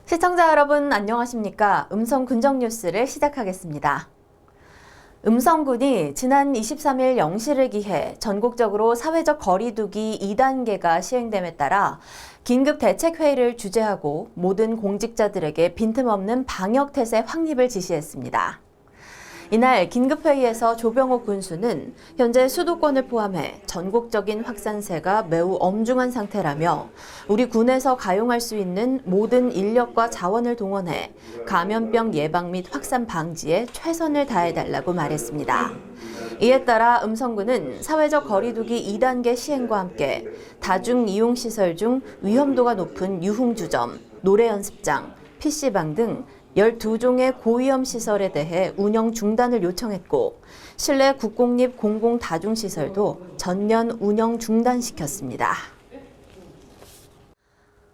시청자 여러분 안녕하십니까? 음성 군정 뉴스를 시작하겠습니다. 음성군이 지난 23일 0시를 기해 전국적으로 사회적 거리두기 2단계가 시행됨에 따라 긴급 대책회의를 주재하고 모든 공직자들에게 빈틈없는 방역태세 확립을 지시했습니다. 이날 긴급회의에서 조병옥 군수는 현재 수도권을 포함해 전국적인 확산세가 매우 엄중한 상태라며 우리 군에서 가용할 수 있는 모든 인력과 자원을 동원해 감염병 예방 및 확산 방지에 최선을 다해달라고 말했습니다. 이에 따라 음성군은 사회적 거리두기 2단계 시행과 함께 다중이용시설 중 위험도가 높은 유흥주점, 노래연습장, PC방 등 12종의 고위험 시설에 대해 운영 중단을 요청했고 실내 국공립 공공 다중시설도 전면 운영 중단시켰습니다.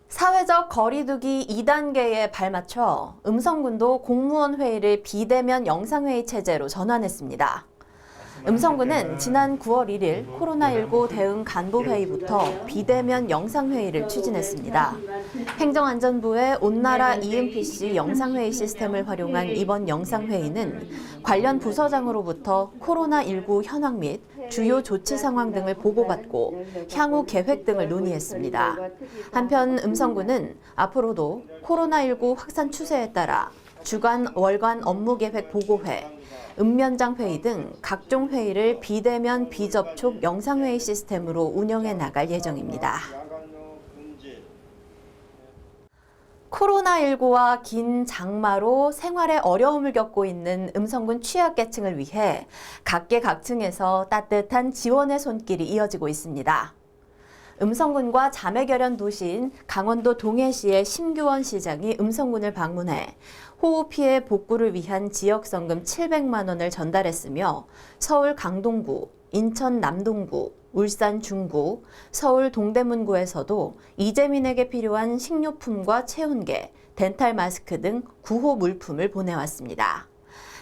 사회적 거리두기 2단계에 발맞춰 음성군도 공무원 회의를 비대면 영상회의 체제로 전환했습니다. 음성군은 지난 9월 1일 코로나19 대응 간부회의부터 비대면 영상회의를 추진했습니다. 행정안전부의 온나라 EMPC 영상회의 시스템을 활용한 이번 영상회의는 관련 부서장으로부터 코로나19 현황 및 주요 조치 상황 등을 보고받고 향후 계획 등을 논의했습니다. 한편 음성군은 앞으로도 코로나19 확산 추세에 따라 주간, 월간 업무계획 보고회, 읍면장 회의 등 각종 회의를 비대면 비접촉 영상회의 시스템으로 운영해 나갈 예정입니다. 코로나19와 긴 장마로 생활에 어려움을 겪고 있는 음성군 취약계층을 위해 각계각층에서 따뜻한 지원의 손길이 이어지고 있습니다. 음성군과 자매결연 도시인 강원도 동해시의 심규원 시장이 음성군을 방문해 호우 피해 복구를 위한 지역성금 700만 원을 전달했으며 서울 강동구, 인천 남동구, 울산 중구, 서울 동대문구에서도 이재민에게 필요한 식료품과 체온계, 덴탈 마스크 등 구호 물품을 보내왔습니다.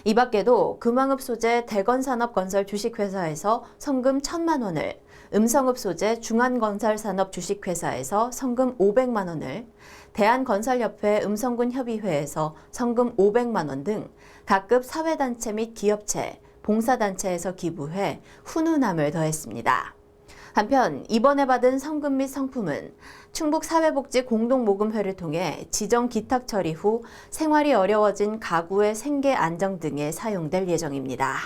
이 밖에도 금왕읍 소재 대건산업건설 주식회사에서 성금 1,000만 원을, 음성읍 소재 중안건설산업 주식회사에서 성금 500만 원을, 대한건설협회 음성군 협의회에서 성금 500만 원 등 각급 사회단체 및 기업체, 봉사단체에서 기부해 훈훈함을 더했습니다. 한편 이번에 받은 성금 및 상품은 충북사회복지공동모금회를 통해 지정 기탁 처리 후 생활이 어려워진 가구의 생계 안정 등에 사용될 예정입니다.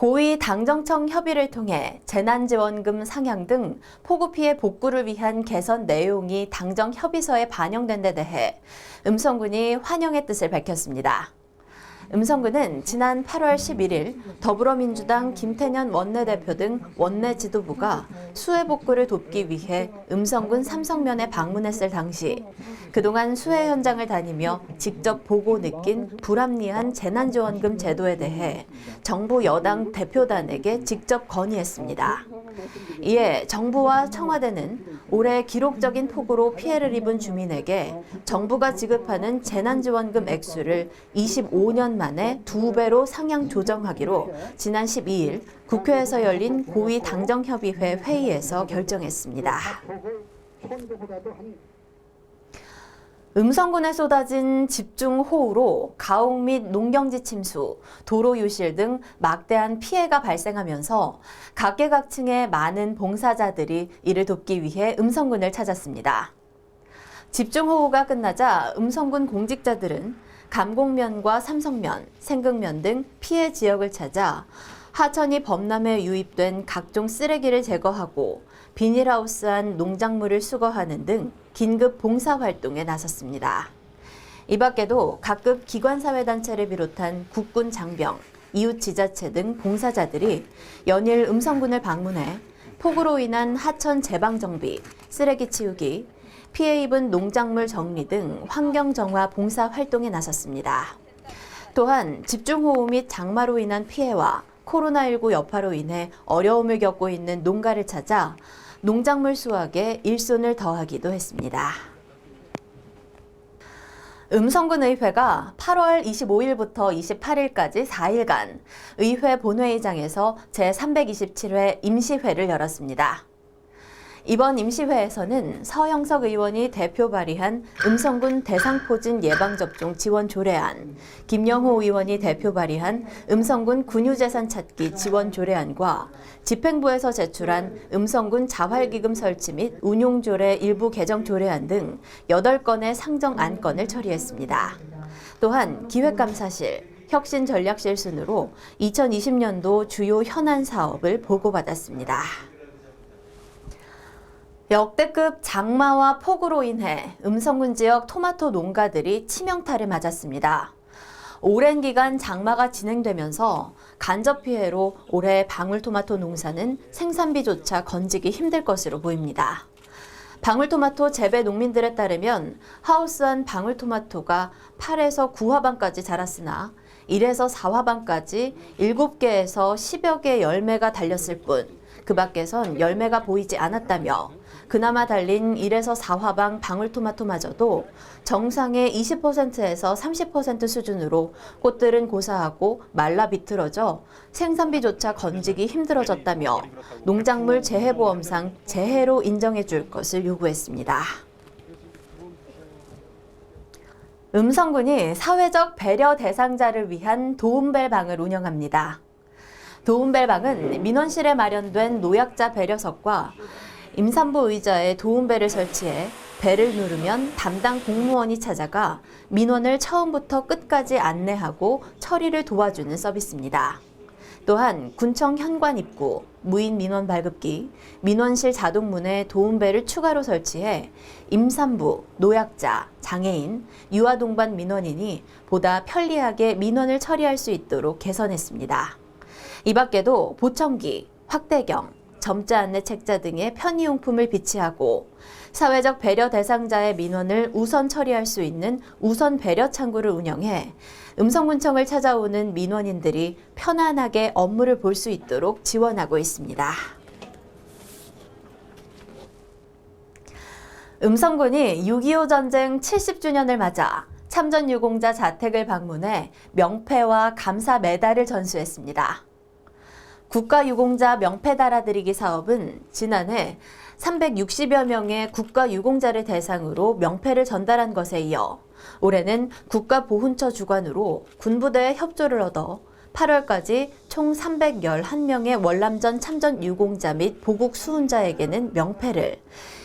고위 당정청 협의를 통해 재난지원금 상향 등 폭우 피해 복구를 위한 개선 내용이 당정 협의서에 반영된 데 대해 음성군이 환영의 뜻을 밝혔습니다. 음성군은 지난 8월 11일 더불어민주당 김태년 원내대표 등 원내 지도부가 수해 복구를 돕기 위해 음성군 삼성면에 방문했을 당시 그동안 수해 현장을 다니며 직접 보고 느낀 불합리한 재난지원금 제도에 대해 정부 여당 대표단에게 직접 건의했습니다. 이에 정부와 청와대는 올해 기록적인 폭우로 피해를 입은 주민에게 정부가 지급하는 재난지원금 액수를 25년 만에 2배로 상향 조정하기로 지난 12일 국회에서 열린 고위 당정협의회 회의에서 결정했습니다. 음성군에 쏟아진 집중호우로 가옥 및 농경지 침수, 도로 유실 등 막대한 피해가 발생하면서 각계각층의 많은 봉사자들이 이를 돕기 위해 음성군을 찾았습니다. 집중호우가 끝나자 음성군 공직자들은 감곡면과 삼성면, 생극면 등 피해 지역을 찾아 하천이 범람해 유입된 각종 쓰레기를 제거하고 비닐하우스 안 농작물을 수거하는 등 긴급 봉사활동에 나섰습니다. 이 밖에도 각급 기관사회단체를 비롯한 국군 장병, 이웃지자체 등 봉사자들이 연일 음성군을 방문해 폭우로 인한 하천 제방정비, 쓰레기 치우기, 피해 입은 농작물 정리 등 환경정화 봉사활동에 나섰습니다. 또한 집중호우 및 장마로 인한 피해와 코로나19 여파로 인해 어려움을 겪고 있는 농가를 찾아 농작물 수확에 일손을 더하기도 했습니다. 음성군 의회가 8월 25일부터 28일까지 4일간 의회 본회의장에서 제327회 임시회를 열었습니다. 이번 임시회에서는 서영석 의원이 대표 발의한 음성군 대상포진 예방접종 지원 조례안, 김영호 의원이 대표 발의한 음성군 군유재산 찾기 지원 조례안과 집행부에서 제출한 음성군 자활기금 설치 및 운용조례 일부 개정 조례안 등 8건의 상정 안건을 처리했습니다. 또한 기획감사실, 혁신전략실 순으로 2020년도 주요 현안 사업을 보고받았습니다. 역대급 장마와 폭우로 인해 음성군 지역 토마토 농가들이 치명타를 맞았습니다. 오랜 기간 장마가 진행되면서 간접 피해로 올해 방울토마토 농사는 생산비조차 건지기 힘들 것으로 보입니다. 방울토마토 재배 농민들에 따르면 하우스한 방울토마토가 8에서 9화방까지 자랐으나 1에서 4화방까지 7개에서 10여 개의 열매가 달렸을 뿐 그 밖에선 열매가 보이지 않았다며 그나마 달린 1에서 4화방 방울토마토마저도 정상의 20%에서 30% 수준으로 꽃들은 고사하고 말라 비틀어져 생산비조차 건지기 힘들어졌다며 농작물 재해보험상 재해로 인정해 줄 것을 요구했습니다. 음성군이 사회적 배려 대상자를 위한 도움벨방을 운영합니다. 도움벨방은 민원실에 마련된 노약자 배려석과 임산부 의자에 도움벨을 설치해 벨을 누르면 담당 공무원이 찾아가 민원을 처음부터 끝까지 안내하고 처리를 도와주는 서비스입니다. 또한 군청 현관 입구, 무인 민원 발급기, 민원실 자동문에 도움벨을 추가로 설치해 임산부, 노약자, 장애인, 유아동반 민원인이 보다 편리하게 민원을 처리할 수 있도록 개선했습니다. 이 밖에도 보청기, 확대경, 점자 안내 책자 등의 편의용품을 비치하고 사회적 배려 대상자의 민원을 우선 처리할 수 있는 우선 배려 창구를 운영해 음성군청을 찾아오는 민원인들이 편안하게 업무를 볼 수 있도록 지원하고 있습니다. 음성군이 6.25 전쟁 70주년을 맞아 참전유공자 자택을 방문해 명패와 감사 메달을 전수했습니다. 국가유공자 명패 달아드리기 사업은 지난해 360여 명의 국가유공자를 대상으로 명패를 전달한 것에 이어 올해는 국가보훈처 주관으로 군부대의 협조를 얻어 8월까지 총 311명의 월남전 참전 유공자 및 보국 수훈자에게는 명패를,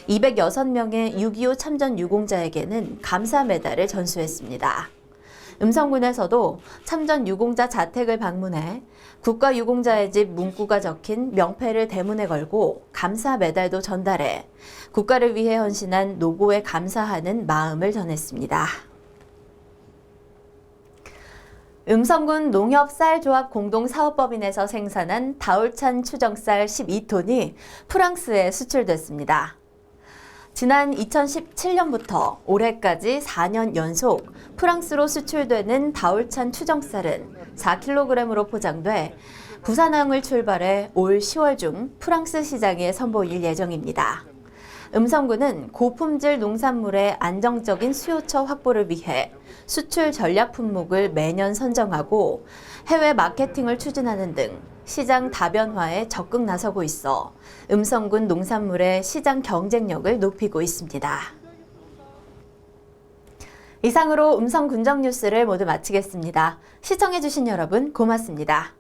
206명의 6.25 참전 유공자에게는 감사 메달을 전수했습니다. 음성군에서도 참전 유공자 자택을 방문해 국가유공자의 집 문구가 적힌 명패를 대문에 걸고 감사 메달도 전달해 국가를 위해 헌신한 노고에 감사하는 마음을 전했습니다. 음성군 농협쌀조합 공동사업법인에서 생산한 다울찬 추정쌀 12톤이 프랑스에 수출됐습니다. 지난 2017년부터 올해까지 4년 연속 프랑스로 수출되는 다울찬 추정쌀은 4kg으로 포장돼 부산항을 출발해 올 10월 중 프랑스 시장에 선보일 예정입니다. 음성군은 고품질 농산물의 안정적인 수요처 확보를 위해 수출 전략 품목을 매년 선정하고 해외 마케팅을 추진하는 등 시장 다변화에 적극 나서고 있어 음성군 농산물의 시장 경쟁력을 높이고 있습니다. 이상으로 음성군정 뉴스를 모두 마치겠습니다. 시청해주신 여러분 고맙습니다.